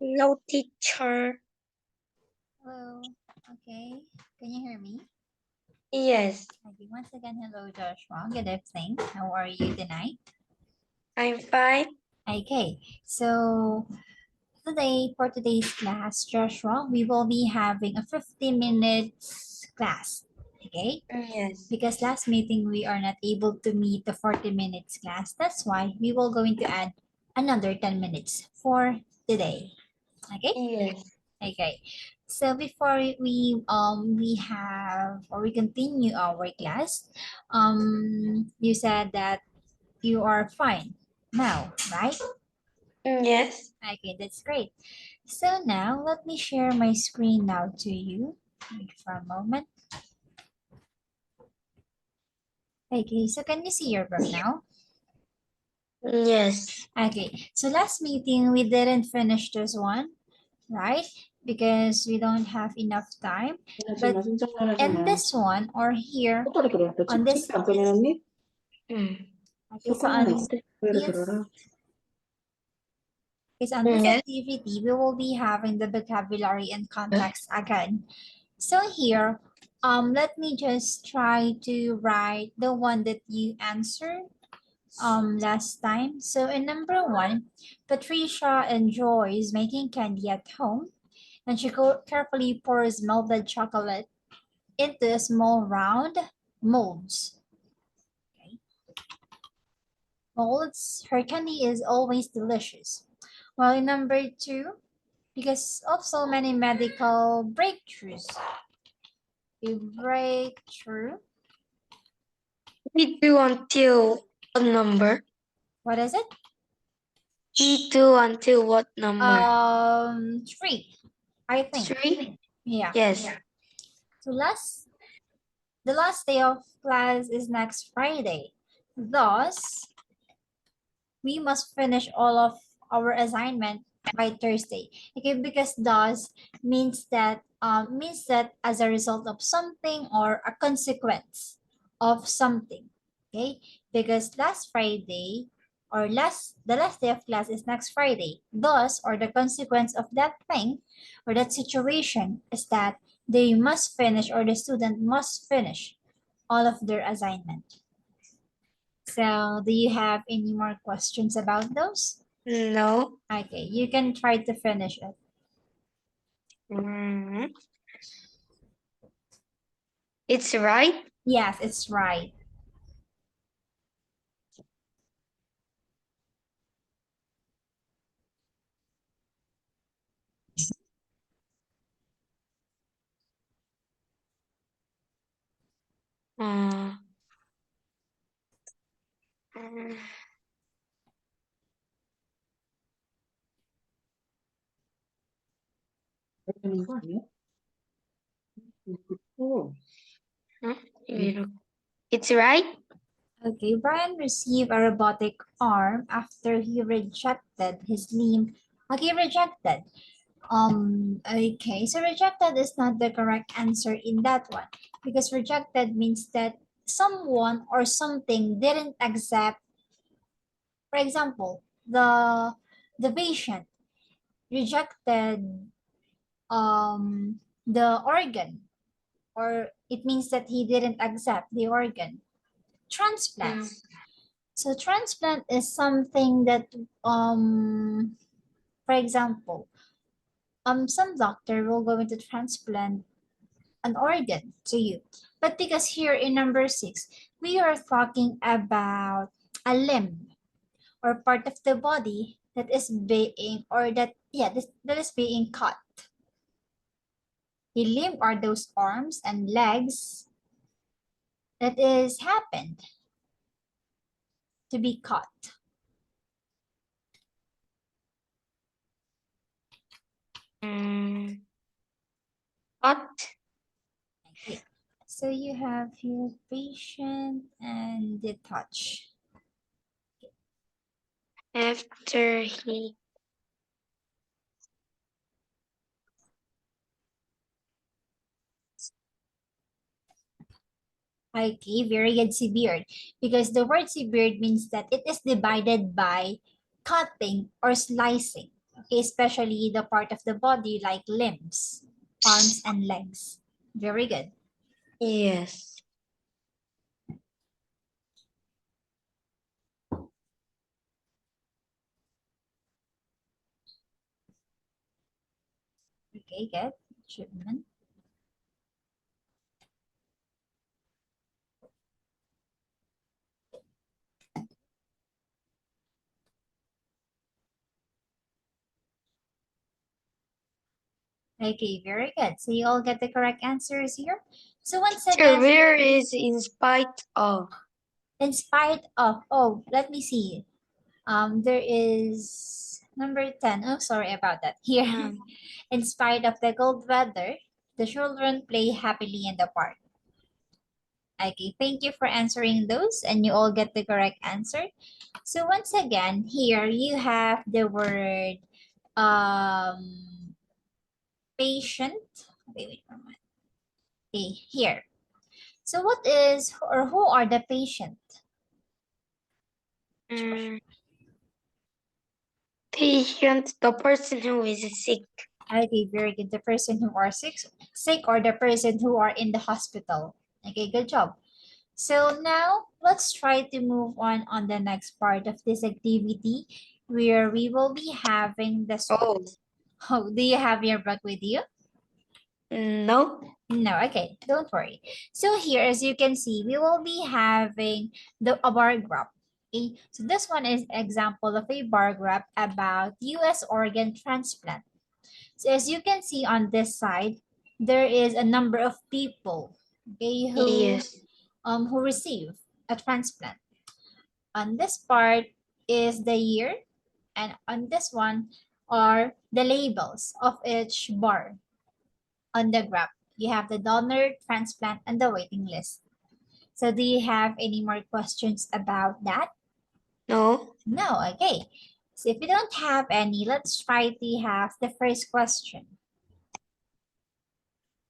No, teacher. Hello. Okay. Can you hear me? Yes, Okay. Once again, hello, Joshua. Good evening. How are you tonight? I'm fine. Okay. So today, for today's class, Joshua, we will be having a 50 minutes class. Okay. Yes. Because last meeting we are not able to meet the 40 minutes class. That's why we will going to add another 10 minutes for today. Okay. Yes. Okay. So before we have or we continue our class, you said that you are fine now, right? Yes. Okay, that's great. So now let me share my screen now to you. Wait for a moment. Okay, so can you see your book now? Yes. Okay, so last meeting we didn't finish this one, right? Because we don't have enough time. But in this one or here on this, Mm. okay, so on yes, is on this Yes. activity, we will be having the vocabulary and context again. So here, let me just try to write the one that you answered last time. So in number one, Patricia enjoys making candy at home, and she carefully pours melted chocolate into small round molds. Okay. Molds, her candy is always delicious. While in number two, because of so many medical breakthroughs, a breakthrough, We do until what number? what is it? G2 until what number? Three, I think. 3? Yeah. Yes. So the last day of class is next Friday. Thus, we must finish all of our assignment by Thursday. Okay, because thus means that as a result of something or a consequence of something. Okay, because last Friday or the last day of class is next Friday. Thus, or the consequence of that thing or that situation is that they must finish or the student must finish all of their assignment. So do you have any more questions about those? No. Okay, you can try to finish it. Mm. It's right. Yes, it's right. Uh, mm. Huh? It's right. Okay, Brian received a robotic arm after he rejected his limb. Okay, rejected. Okay, so rejected is not the correct answer in that one because rejected means that someone or something didn't accept, for example, the patient rejected the organ or it means that he didn't accept the organ. Transplant. Mm. So transplant is something that for example some doctor will go into transplant an organ to you. But because here in number six, we are talking about a limb or part of the body that is being or that yeah that is being cut. The limb are those arms and legs that is happened to be cut. Mm. What? Okay. So you have your patient and the touch. After he. Okay, very good, severed. Because the word severed means that it is divided by cutting or slicing. especially the part of the body like limbs, arms and legs. Very good. Yes. Okay, good. Achievement. Okay, very good. So you all get the correct answers here. So once again, Where is in spite of? in spite of, oh, let me see. There is number 10. Oh, sorry about that. Here, in spite of the cold weather, the children play happily in the park. Okay, thank you for answering those, and you all get the correct answer. So once again, here you have the word patient. Wait for a moment. Okay, here. So what is or who are the patient? Mm, patient, the person who is sick. Okay, very good. The person who are sick or the person who are in the hospital. Okay, good job. So now let's try to move on the next part of this activity where we will be having the Oh, Oh, do you have your book with you? no. No, okay, don't worry. So here, as you can see, we will be having a bar graph. Okay, so this one is example of a bar graph about U.S. organ transplant. So as you can see on this side, there is a number of people, okay, Yes. who receive a transplant. On this part is the year, and on this one are the labels of each bar on the graph. You have the donor, transplant, and the waiting list. So do you have any more questions about that? No. No, okay. So if you don't have any, let's try to have the first question.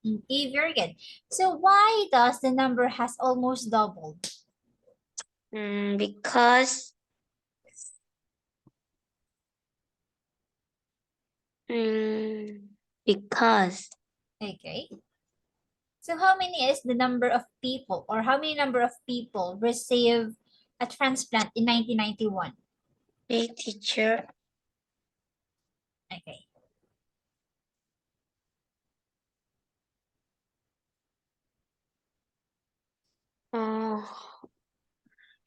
Okay, very good. So why does the number has almost doubled? Because because Okay. So how many is the number of people or how many number of people receive a transplant in 1991? a teacher. Okay. Oh,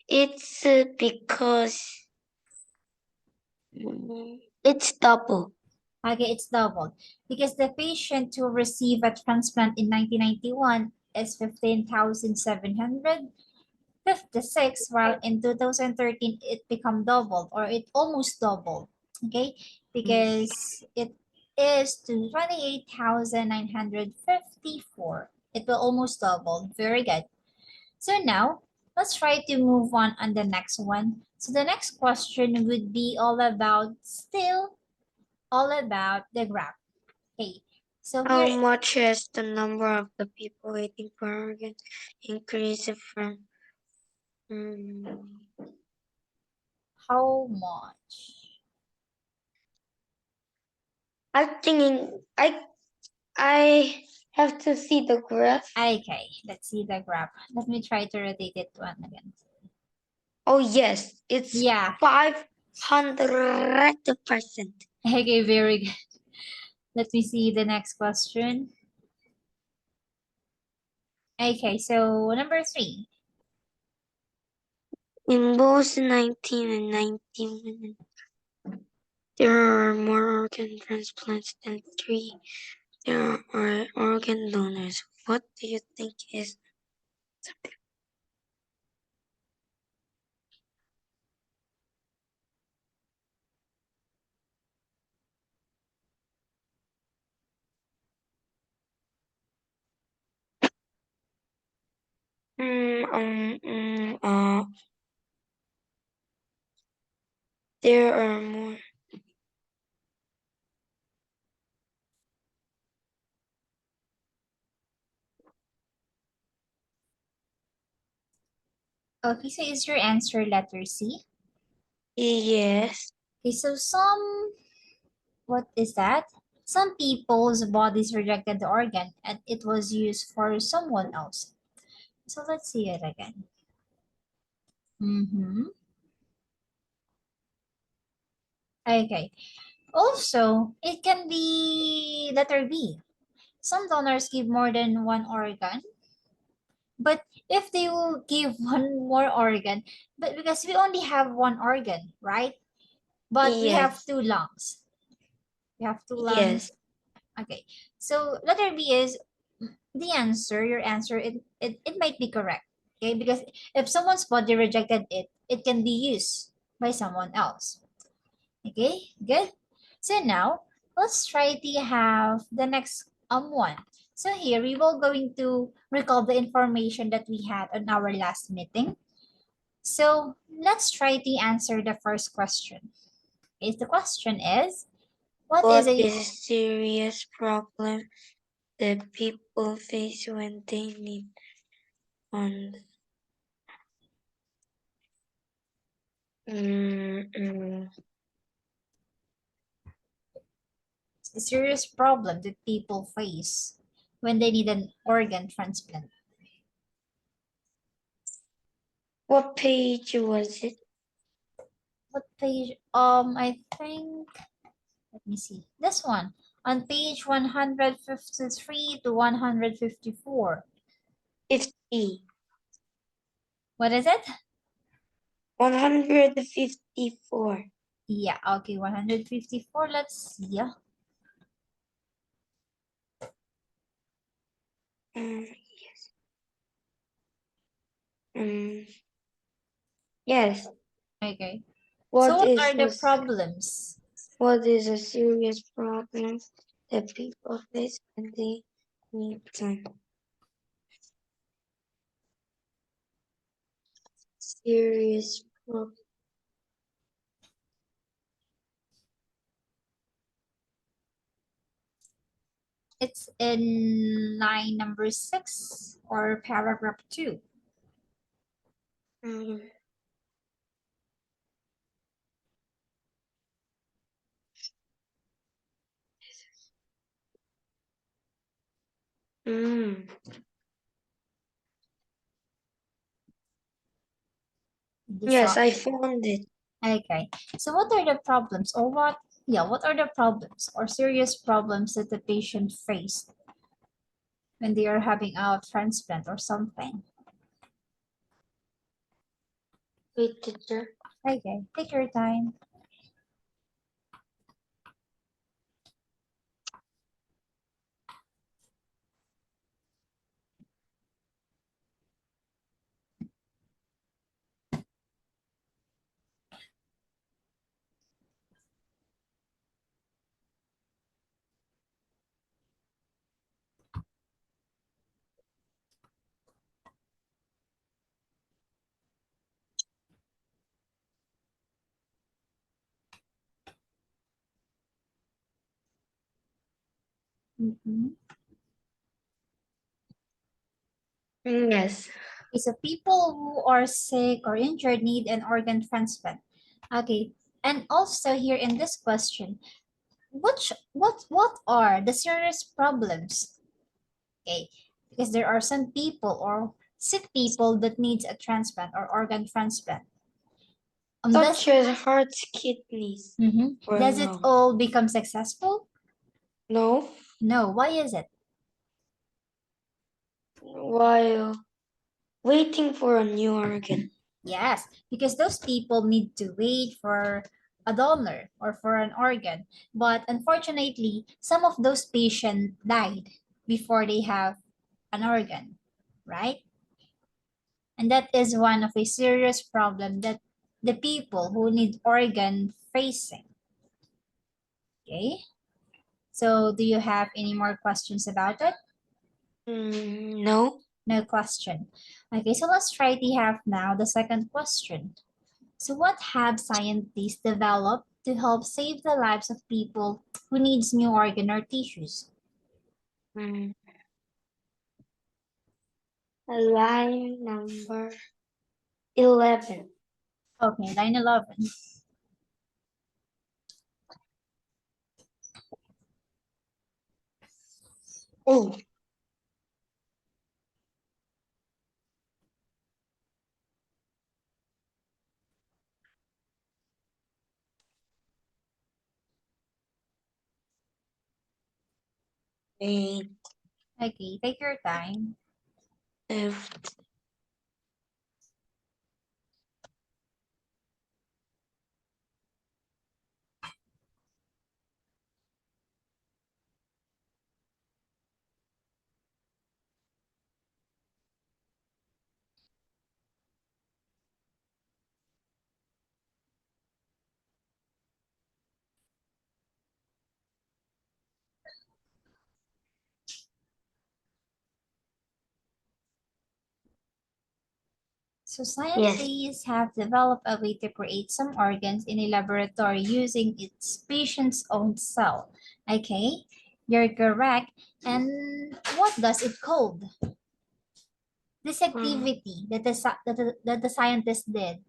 it's because it's double. Okay, it's doubled because the patient who received a transplant in 1991 is 15,756, while in 2013 it become doubled or it almost doubled. Okay, because it is to 28,954. It will almost double. Very good. So now let's try to move on the next one. So the next question would be all about the graph. Okay, so How here, much has the number of the people waiting for organs increased from? how much? I think I have to see the graph. Okay, let's see the graph. Let me try to rotate it one again. Oh yes, it's Yeah, 500%. okay, very good. Let me see the next question. Okay, so number 3. In both 19 and 19, there are more organ transplants than 3. There are organ donors. What do you think is? There are more. Okay, so is your answer letter C? Yes. Okay, so some What is that? Some people's bodies rejected the organ and it was used for someone else. So let's see it again. Okay. Also, it can be letter B. Some donors give more than one organ, but if they will give one more organ, but because we only have one organ, right? But we have Yes. two lungs. We have two Yes. lungs. Okay. So letter B is the answer, your answer, it might be correct. Okay, because if someone's body rejected it, it can be used by someone else. Okay, good. So now let's try to have the next one. So here we will going to recall the information that we had on our last meeting. So let's try to answer the first question. Okay, the question is, what is What a is a serious problem that people face when they need on serious problem that people face when they need an organ transplant? what page was it? What page? I think, let me see. This one on page 153 to 154. 50. What is it? 154. Yeah, okay, 154. Let's see. Yes. Yes. Okay. So What what is are the a problems? what is a serious problem that people face when they need some serious problem? It's in line number 6 or paragraph 2. Um, mm, You saw yes, I it. found it. Okay. So what are the problems or what are the problems or serious problems that the patient face when they are having a transplant or something? Wait, teacher. Okay, take your time. Mhm. Yes. Okay, so people who are sick or injured need an organ transplant. Okay, and also here in this question, what are the serious problems? Okay, because there are some people or sick people that needs a transplant or organ transplant. Such as hearts, kidneys, or Does it lungs. all become successful? No, No. Why is it? while waiting for a new organ. Yes, because those people need to wait for a donor or for an organ. But unfortunately, some of those patients died before they have an organ, right? And that is one of a serious problem that the people who need organ facing. Okay, so do you have any more questions about it? No. No question. Okay, so let's try to have now the second question. So what have scientists developed to help save the lives of people who needs new organ or tissues? Mm, line number 11. Okay, line 11. Oh. Eight, Okay, take your time. left. So scientists have developed a way to create some organs in a laboratory using its patient's own cell. Okay, you're correct. And what does it called? This activity that the scientists did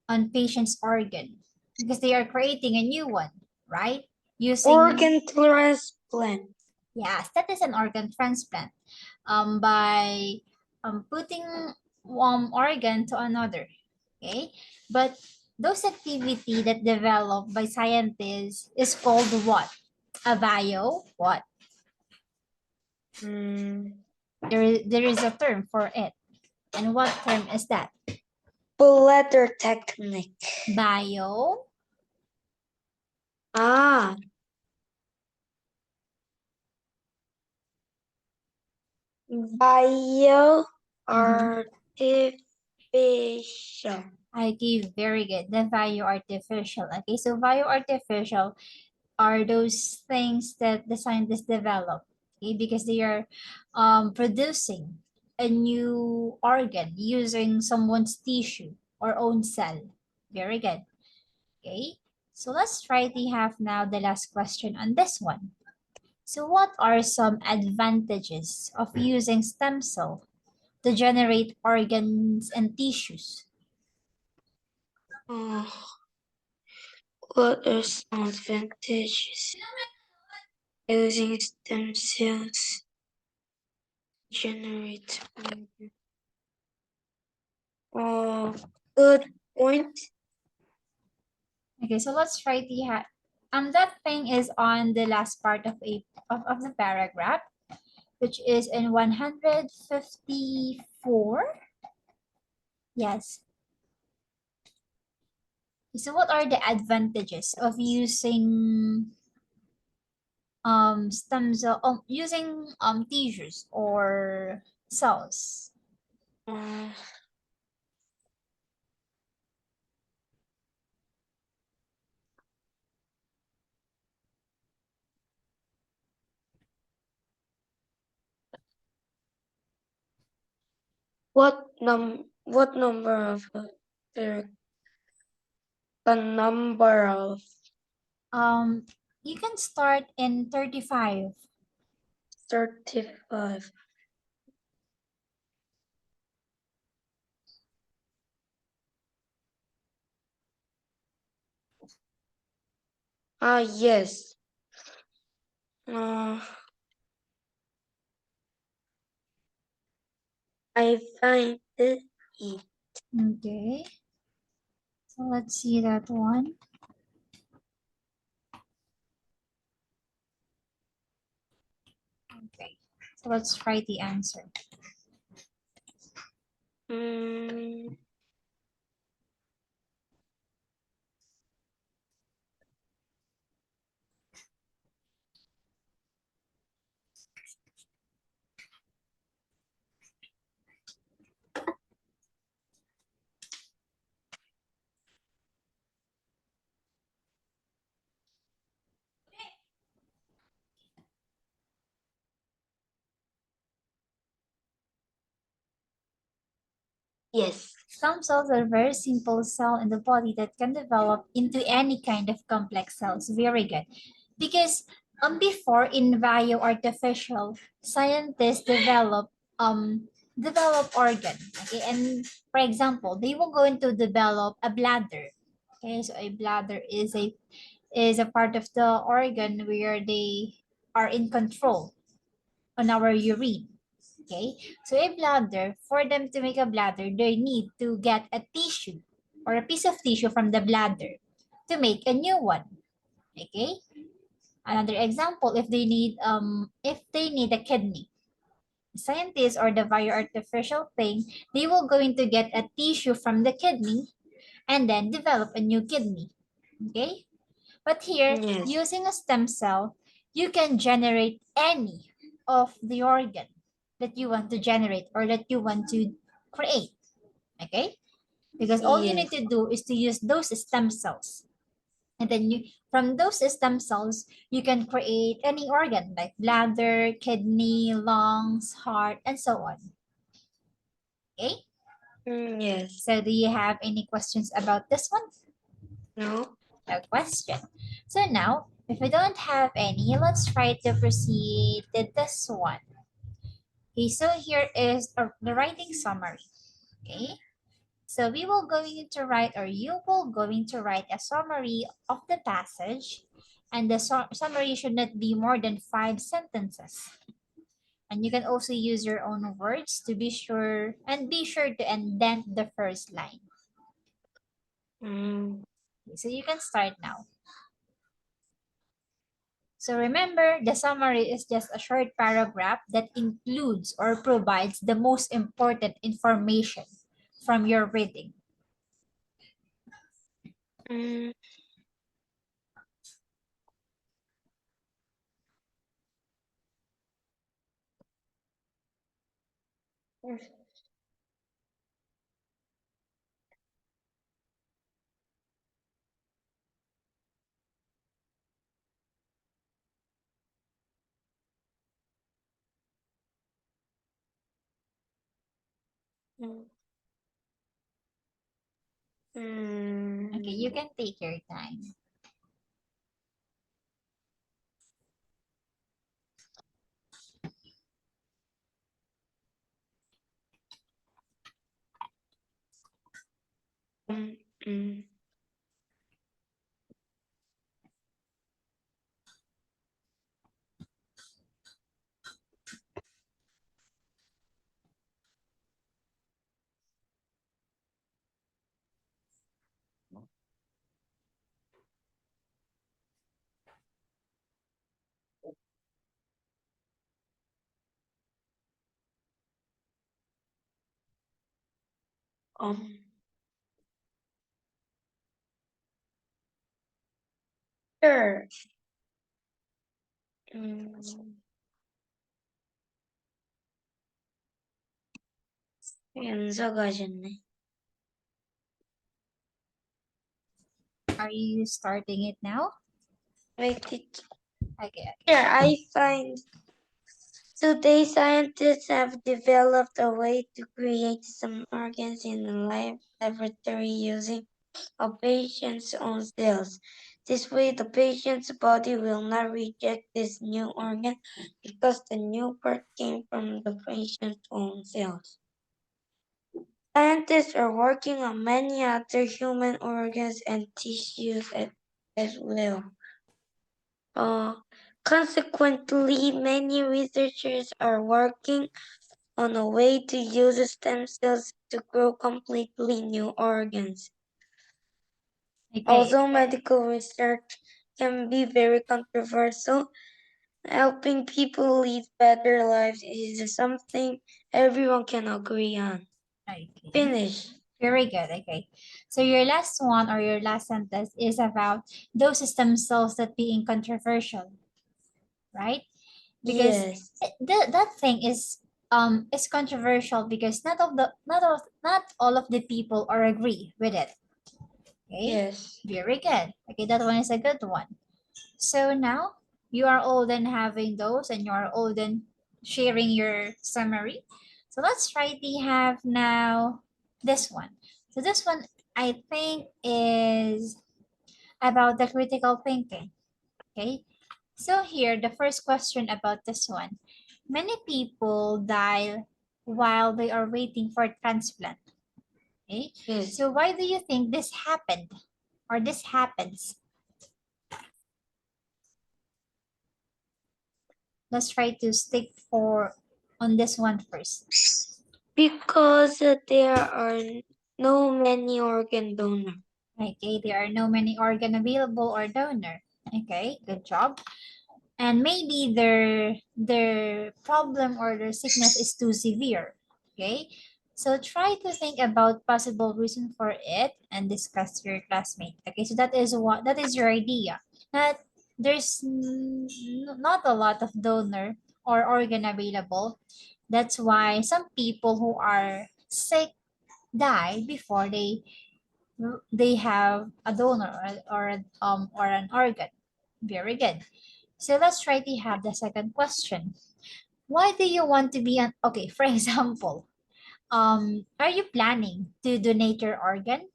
on patient's organ, because they are creating a new one, right? Using, Organ transplant. yes, that is an organ transplant. By putting one organ to another. Okay, but those activity that developed by scientists is called what? A bio what? Mm. There is a term for it. And what term is that? Bladder technique. Bio. Ah. Bio artificial. Okay, very good. The bio artificial. Okay, so bio artificial are those things that the scientists develop, okay, because they are producing a new organ using someone's tissue or own cell. Very good. Okay, so let's try to have now the last question on this one. So what are some advantages of using stem cell to generate organs and tissues? Oh, what are some advantages using stem cells to generate organ? Oh, good point. Okay, so let's try the that thing is on the last part of of the paragraph, which is in 154. Yes. So what are the advantages of using stem cell using tissues or cells? Uh, what number of the number of Um you can start in 35. 35? Ah, yes. I find it. Okay. So let's see that one. Okay. So let's try the answer. Mm, yes. Stem cells are very simple cell in the body that can develop into any kind of complex cells. Very good. Because before in bioartificial, scientists develop organ. Okay, and for example, they will going to develop a bladder. Okay, so a bladder is a part of the organ where they are in control. on our urine. Okay, so a bladder, for them to make a bladder, they need to get a tissue or a piece of tissue from the bladder to make a new one. Okay, another example, if they need a kidney, scientists or the bioartificial thing, they will going to get a tissue from the kidney and then develop a new kidney. Okay, but here Yes. using a stem cell, you can generate any of the organ that you want to generate or that you want to create. Okay, because all you need Yes. to do is to use those stem cells, and then you, from those stem cells, you can create any organ like bladder, kidney, lungs, heart, and so on. Okay, Yes. so do you have any questions about this one? No. No question. So now, if we don't have any, let's try to proceed to this one. Okay, so here is the writing summary. Okay, so we will going to write, or you will going to write a summary of the passage, and the summary should not be more than 5 sentences. And you can also use your own words to be sure, and be sure to indent the first line. Mm. Okay, so you can start now. So remember, the summary is just a short paragraph that includes or provides the most important information from your reading. Mm. Mm. Okay, you can take your time. Mm. Mm. Um. Sure. Mm. 연서가셨네. Are you starting it now? Wait, Okay. here I find today scientists have developed a way to create some organs in the laboratory using a patient's own cells. This way, the patient's body will not reject this new organ because the new part came from the patient's own cells. Scientists are working on many other human organs and tissues as well. Consequently, many researchers are working on a way to use stem cells to grow completely new organs. Okay. Although medical research can be very controversial, helping people live better lives is something everyone can agree on. Okay. Finish. Very good. Okay. So your last one or your last sentence is about those stem cells that being controversial, right? Because Yes. that thing is controversial because not all of the people are agree with it. Okay. Yes. Very good. Okay, that one is a good one. So now you are all done having those and you are all done sharing your summary. So let's try to have now this one. So this one I think is about the critical thinking. Okay. So here the first question about this one. Many people die while they are waiting for transplant. Okay. Yes. So why do you think this happened or this happens? Let's try to stick on this one first. Because there are no many organ donors. Okay, there are no many organ available or donor. Okay, good job. And maybe their problem or their sickness is too severe. Okay, so try to think about possible reason for it and discuss to your classmate. Okay, so that is your idea. That there's not a lot of donor or organ available. That's why some people who are sick die before they have a donor or an organ. Very good. So let's try to have the second question. Why do you want to be an okay, for example, are you planning to donate your organ?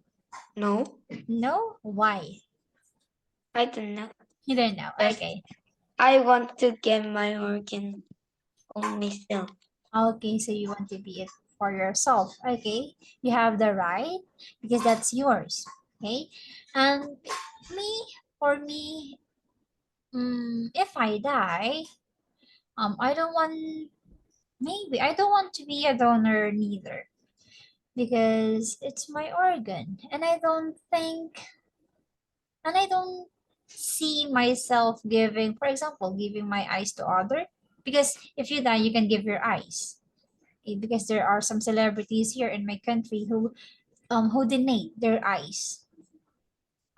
No, No? Why? I don't know. You don't know. But Okay. I want to get my organ on myself. Okay, so you want to be it for yourself. Okay. You have the right because that's yours. Okay. And for me, if I die, I don't want maybe I don't want to be a donor neither because it's my organ and I don't see myself giving, for example, giving my eyes to other because if you die you can give your eyes. Because there are some celebrities here in my country who donate their eyes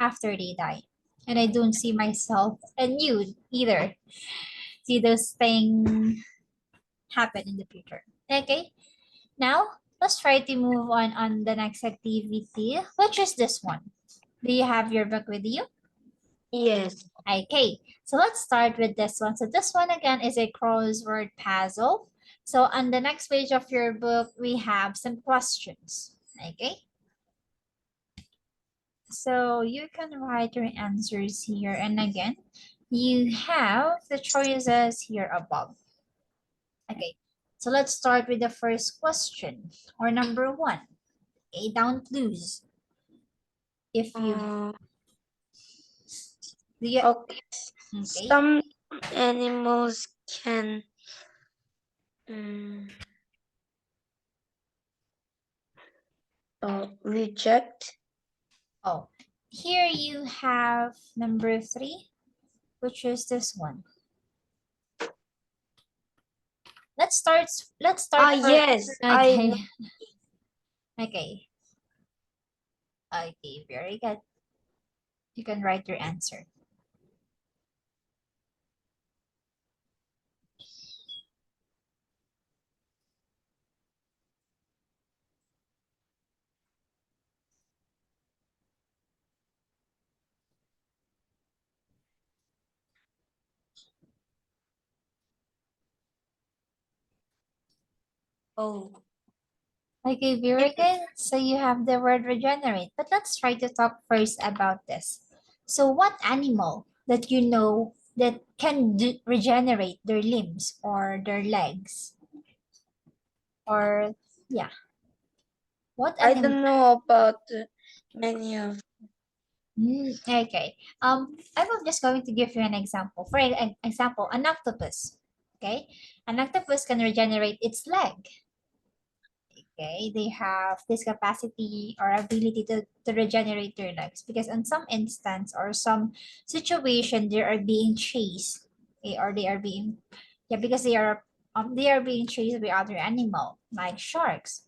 after they die. And I don't see myself and you either see those things happen in the future. Okay. Now, let's try to move on the next activity, which is this one. Do you have your book with you? Yes. Okay, so let's start with this one. So this one again is a crossword puzzle. So on the next page of your book, we have some questions. Okay. So you can write your answers here. And again, you have the choices here above. Okay, so let's start with the first question or number one. Okay, don't lose. If you Uh, do you okay. okay, Some animals can um, reject. oh, here you have number three, which is this one. Let's start for Yes. okay. Okay. Okay, very good. You can write your answer. Oh. Okay, very good. So you have the word regenerate, but let's try to talk first about this. So what animal that you know that can regenerate their limbs or their legs? Or yeah, what I animal? don't know about many of. Okay. I will just going to give you an example. For example, an octopus. Okay, an octopus can regenerate its leg. Okay, they have this capacity or ability to regenerate their legs because in some instance or some situation they are being chased, okay, or they are being yeah because they are being chased by other animal like sharks.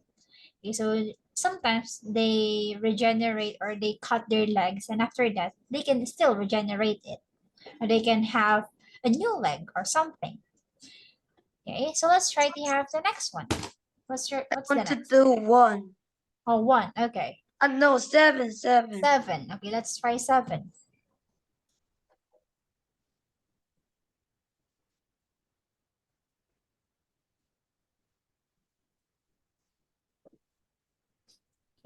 Okay, so sometimes they regenerate or they cut their legs and after that they can still regenerate it or they can have a new leg or something. Okay, so let's try to have the next one. I What's the want to next? do one. Oh, one. Okay. No, seven. Seven. Okay, let's try seven.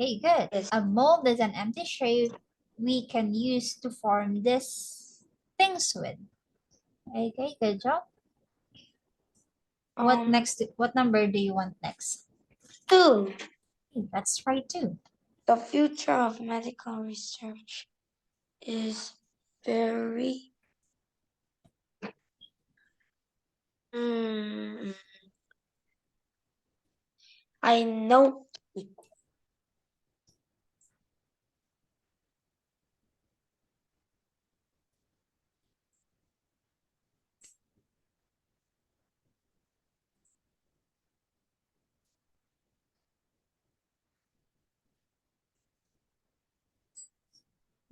Okay, good. Yes. A mold is an empty shape we can use to form this things with. Okay, good job. What Um, next? What number do you want next? two. Okay, let's try two. The future of medical research is very Mm, I know it.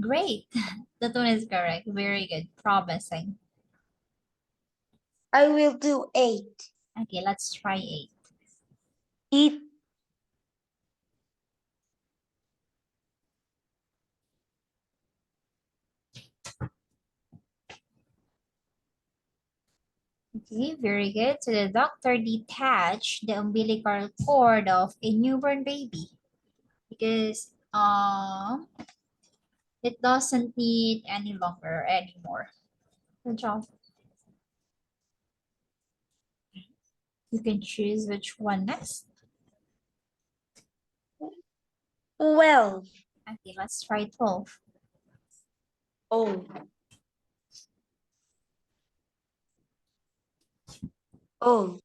Great. That one is correct. Very good. Promising. I will do 8. Okay, let's try 8. Eat. Okay, very good. So the doctor detached the umbilical cord of a newborn baby because it doesn't need any longer anymore. Good job. You can choose which one next. Well. Okay, let's try 12. Oh. Oh.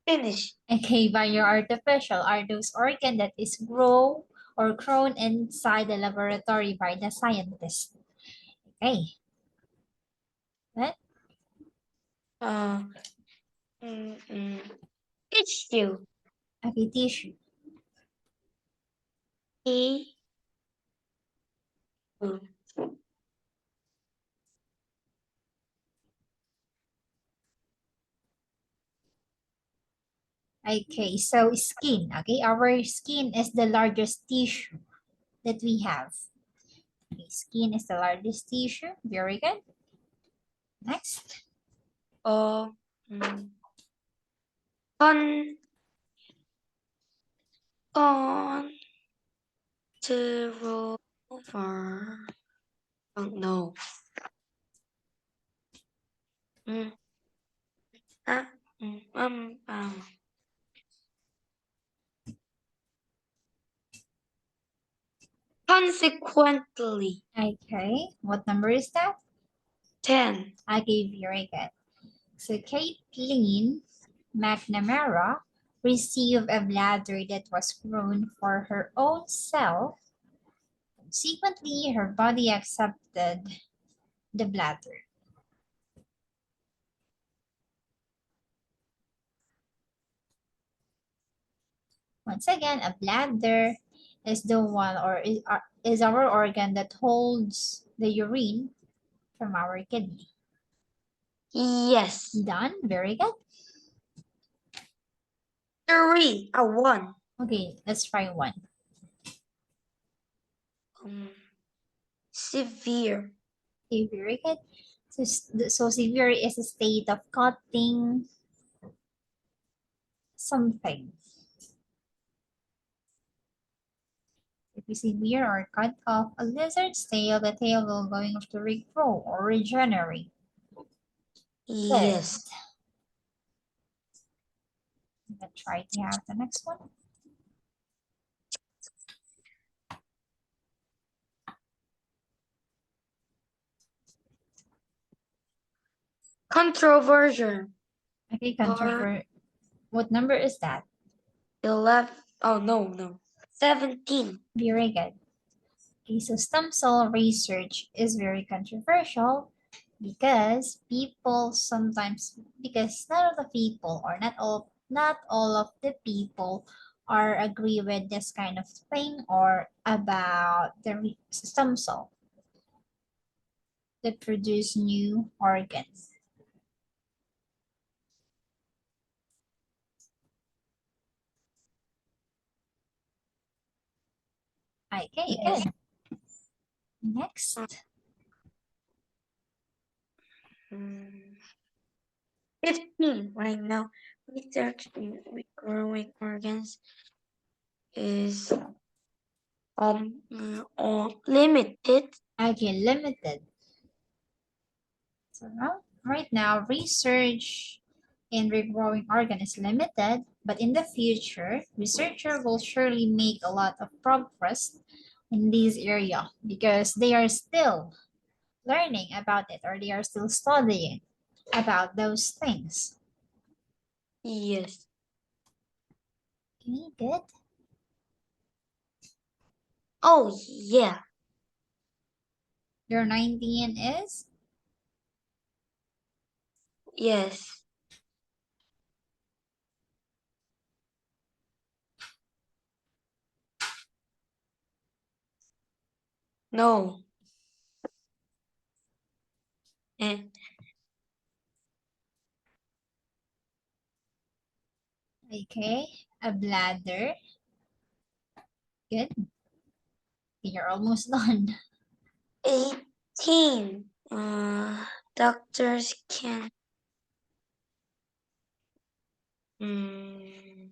Finish. Okay, bioartificial are those organs that is grow or grown inside the laboratory by the scientist. Okay, what? Uh. Mm, mm. Tissue. Okay, tissue. E. Okay, so skin. Okay, our skin is the largest tissue that we have. Okay, skin is the largest tissue. Very good. Next. Mm. Con. Con. Zero. Over. Oh no. Mm. Ah. Consequently. Okay, what number is that? 10. Okay, very good. So Caitlin McNamara received a bladder that was grown for her own self. Consequently, her body accepted the bladder. Once again, a bladder is the one or is our organ that holds the urine from our kidney. Yes. Done. Very good. 3. 1. Okay, let's try 1. Um, severe. Okay, very good. So severe is a state of cutting something. If we severe or cut off a lizard's tail, the tail will going to regrow or regenerate. Yes. Let's try to have the next one. Controversial. Okay, Or what number is that? 11. Oh, no. 17. Very good. Okay, so stem cell research is very controversial because not all the people or not all of the people are agree with this kind of thing or about the stem cell that produce new organs. Okay, Yes. good. Next. 15 right now. Research in growing organs is limited. Okay, limited. So right now, research in regrowing organ is limited, but in the future, researcher will surely make a lot of progress in this area because they are still learning about it or they are still studying about those things. Yes. Okay, good. Oh, yeah. Your 19 is? Yes. No. And Okay, a bladder. Good. You're almost done. 18. Doctors can mm,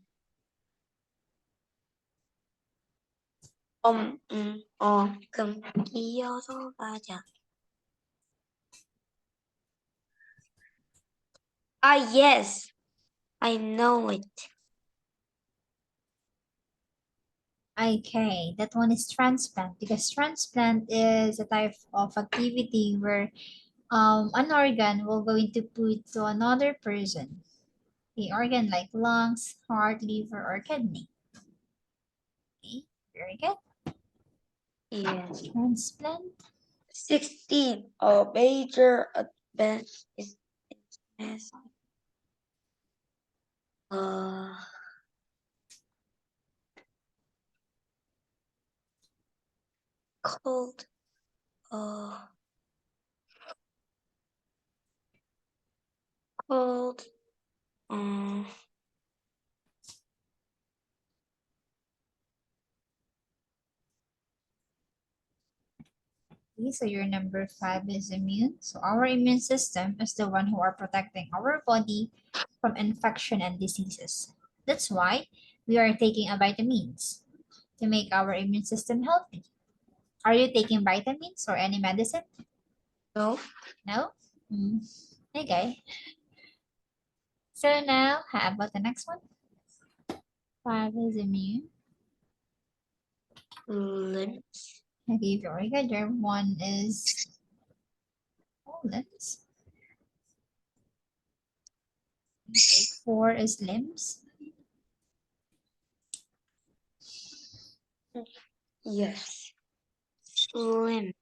cầm 끼어서 가자. Ah, yes. I know it. Okay, that one is transplant because transplant is a type of activity where an organ will going to put to another person. The organ like lungs, heart, liver, or kidney. Okay, very good. Yes. Transplant. 16. A major advance is uh called uh called um Okay, so your number 5 is immune. So our immune system is the one who are protecting our body from infection and diseases. That's why we are taking a vitamins to make our immune system healthy. Are you taking vitamins or any medicine? no. No? Mm. Okay. So now, how about the next one? 5 is immune. Limbs. Okay, very good. Your 1 is limbs. Okay, 4 is limbs. Yes. Slim.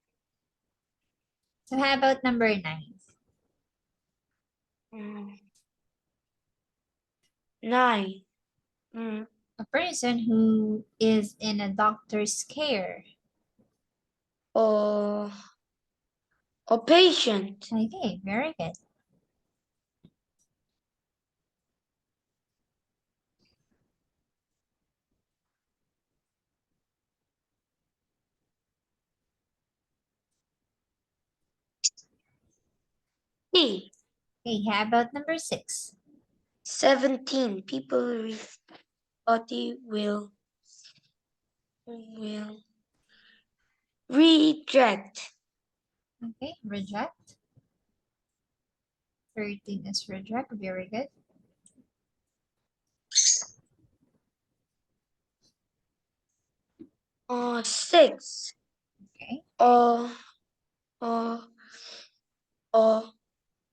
So how about number 9? Mm. 9. Mm. A person who is in a doctor's care. Uh, a patient. Okay, very good. P. Okay, how about number 6? 17. People with body will reject. Okay, reject. 13 is reject. Very good. 6. Okay. Uh, uh,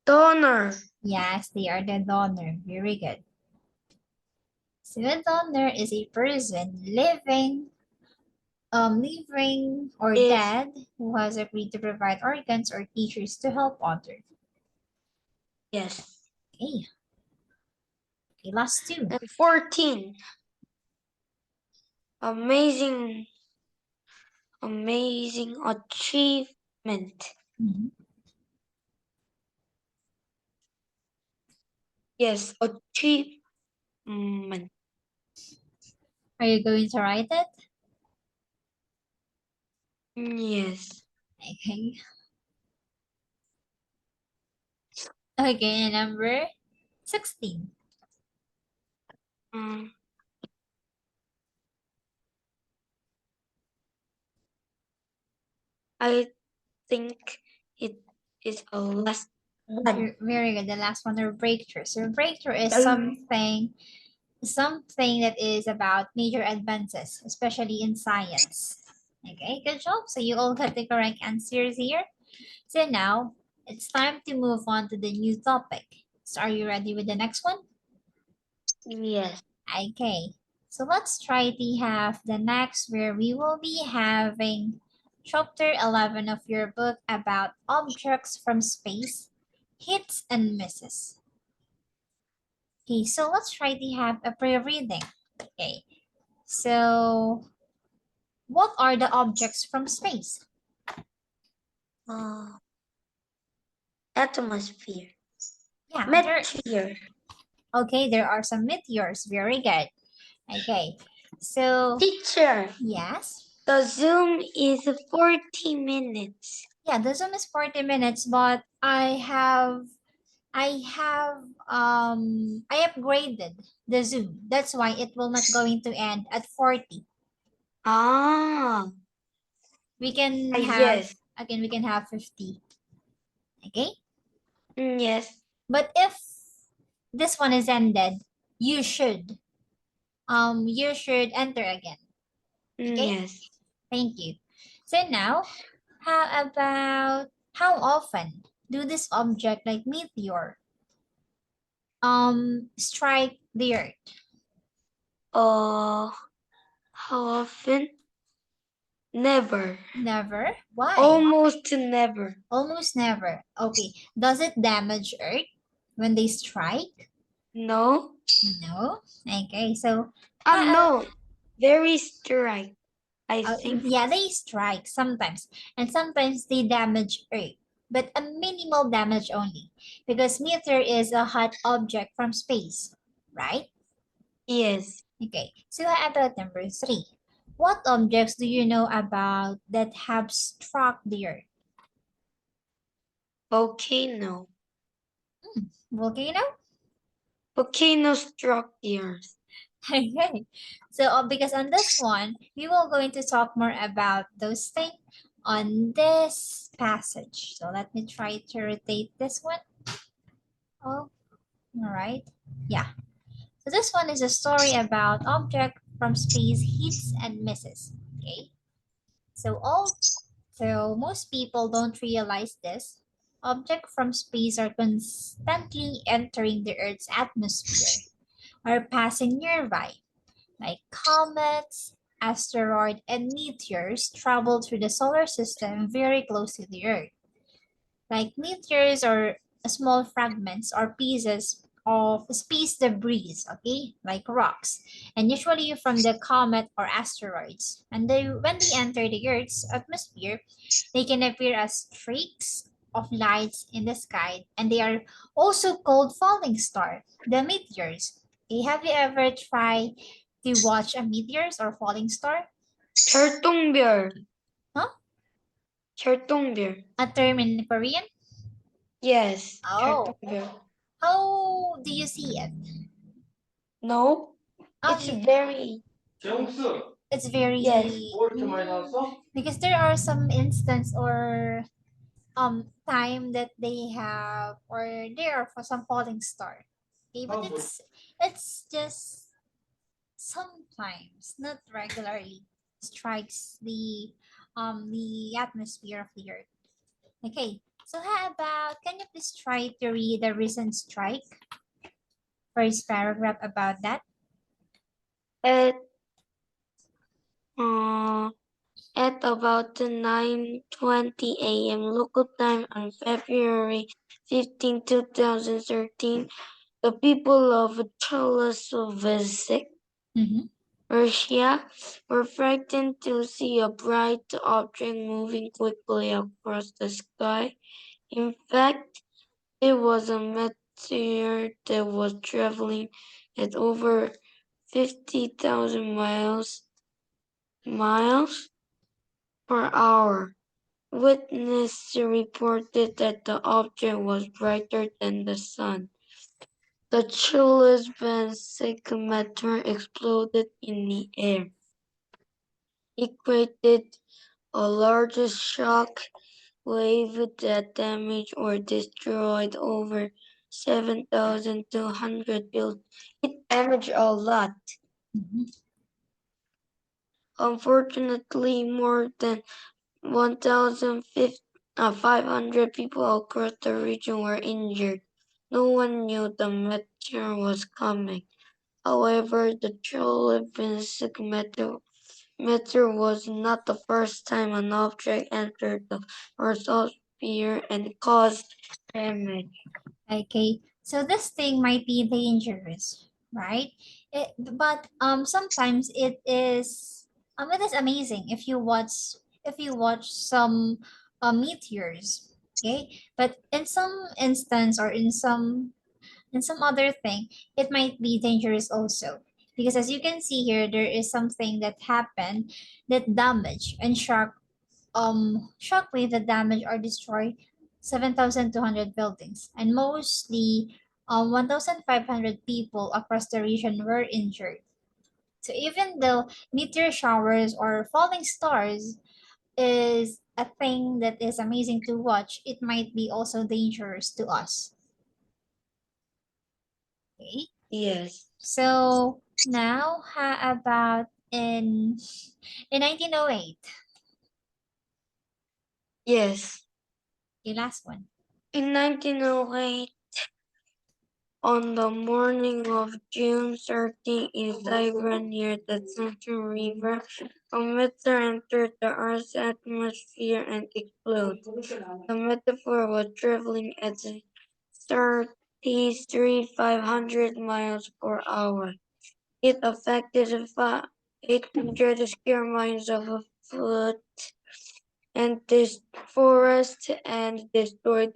donor. Yes, they are the donor. Very good. So a donor is a person living or Is dead who has agreed to provide organs or tissues to help others. yes. Okay. Okay, last 2. And 14. Amazing, amazing achievement. Mhm. Yes, achievement. Are you going to write it? Yes. Okay. Okay, number 16. Um, I think it is a last one. Very good. The last one are breakthrough. So breakthrough is Um, something that is about major advances, especially in science. Okay, good job. So you all got the correct answers here. So now it's time to move on to the new topic. So are you ready with the next one? yes. Okay. So let's try to have the next where we will be having chapter 11 of your book about objects from space, hits and misses. Okay, so let's try to have a pre-reading. Okay, so what are the objects from space? Uh, atmosphere. Yeah, Meteor. okay, there are some meteors. Very good. Okay, so Teacher. yes. The Zoom is 40 minutes. Yeah, the Zoom is 40 minutes, but I upgraded the Zoom. That's why it will not going to end at 40. Ah, We can have yes. again we can have 50. Okay? Yes. But if this one is ended, you should enter again. Okay? Yes. Thank you. So now, how about how often do this object like meteor strike the earth? Uh, how often? Never. Never. Why? Almost never. Almost never. Okay. Does it damage earth when they strike? No. No. Okay. So uh, No. Very strike. I think. yeah, they strike sometimes, and sometimes they damage earth, but a minimal damage only, because meteor is a hot object from space, right? Yes. Okay. So how about number 3? What objects do you know about that have struck the earth? Volcano. Volcano? Volcano struck the earth. Okay. So because on this one, we will going to talk more about those things on this passage. So let me try to rotate this one. Oh, all right. Yeah. So this one is a story about object from space hits and misses. Okay. So most people don't realize this. Objects from space are constantly entering the Earth's atmosphere or passing nearby. Like comets, asteroids, and meteors travel through the solar system very close to the Earth. Like meteors are small fragments or pieces of space debris, okay, like rocks, and usually from the comet or asteroids. And when they enter the Earth's atmosphere, they can appear as streaks of lights in the sky, and they are also called falling star, the meteors. Okay, have you ever tried to watch a meteors or falling star? 철동별. Huh? 철동별. A term in Korean? Yes. Oh, 철동별. how do you see it? No. Oh, It's very. it's very Yes. because there are some instance or time that they have or there are for some falling star. Okay, but it's just sometimes, not regularly, strikes the atmosphere of the earth. Okay, so how about can you please try to read the recent strike? First paragraph about that. At uh, at about 9:20 a.m. local time on February 15, 2013, the people of Chelyabinsk, Mm-hmm. Russia, were frightened to see a bright object moving quickly across the sky. In fact, it was a meteor that was traveling at over 50,000 miles per hour. Witnesses reported that the object was brighter than the sun. The Chelibes meteor exploded in the air. It created a largest shock wave that damaged or destroyed over 7,200 buildings. It damaged a lot. Unfortunately, more than 1,500 people across the region were injured. No one knew the meteor was coming. However, the Chelyabinsk meteor was not the first time an object entered the Earth's atmosphere and caused damage. Okay, so this thing might be dangerous, right? But sometimes it is amazing if you watch some meteors, okay? But in some instance or in some other thing, it might be dangerous also. Because as you can see here, there is something that happened that damage and shockwave that damage or destroy 7,200 buildings, and mostly 1,500 people across the region were injured. So even though meteor showers or falling stars is a thing that is amazing to watch, it might be also dangerous to us. Okay. Yes. So now, how about in 1908? Yes. The last one. In 1908, on the morning of June 13 in Saigon near the Central River, a meteor entered the Earth's atmosphere and exploded. The meteor was traveling at 33,500 miles per hour. It affected 800 square miles of a foot and this forest and destroyed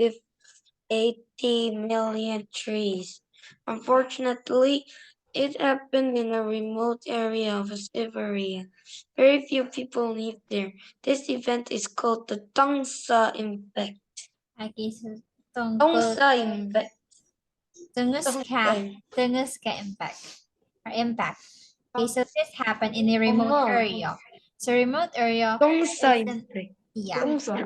80 million trees. Unfortunately, it happened in a remote area of Siberia. Very few people live there. This event is called the Tongsa Impact. Okay, so Tongsa Impact. Tunguska impact or impact. Okay, so this happened in a remote area. So remote area Tongsa is in, Impact. yeah. Tongsa.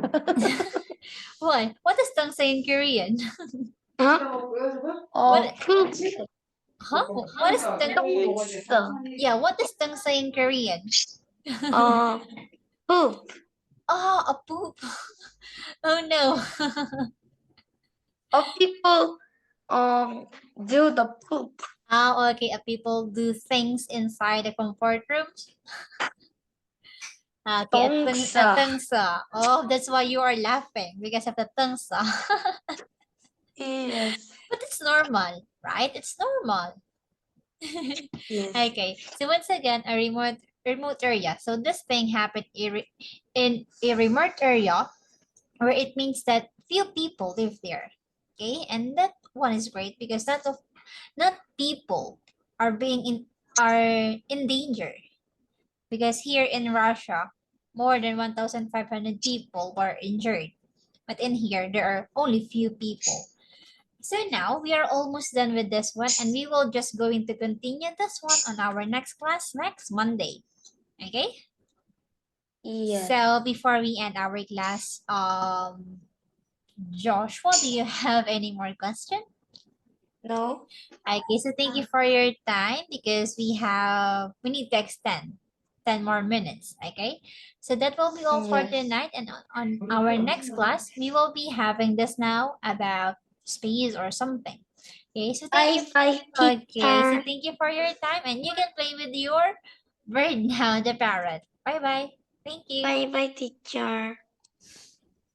What? What is tungsa in Korean? Huh? What? Poop. Huh? What is Tongsa. Yeah, what is tungsa in Korean? Uh, Poop. Oh, a poop. Oh no. People do the poop. Ah, okay. People do things inside the comfort rooms. Okay, a Tongsa. tungsa. Oh, that's why you are laughing because of the tungsa. Yes. But it's normal, right? It's normal. Yes. Okay, so once again, a remote area. So this thing happened in a remote area where it means that few people live there. Okay, and that one is great because not people are in danger, because here in Russia, more than 1,500 people were injured. But in here, there are only few people. So now we are almost done with this one, and we will just going to continue this one on our next class next Monday. Okay? Yes. So before we end our class, Joshua, do you have any more question? No. Okay, so thank you for your time because we need to extend 10 more minutes. Okay, so that will be all for Yes. tonight, and on our next class we will be having this now about space or something. Okay, so thank you. Bye, Okay, so teacher. thank you for your time, and you can play with your bird now, the parrot. Bye bye. Thank you. Bye, teacher.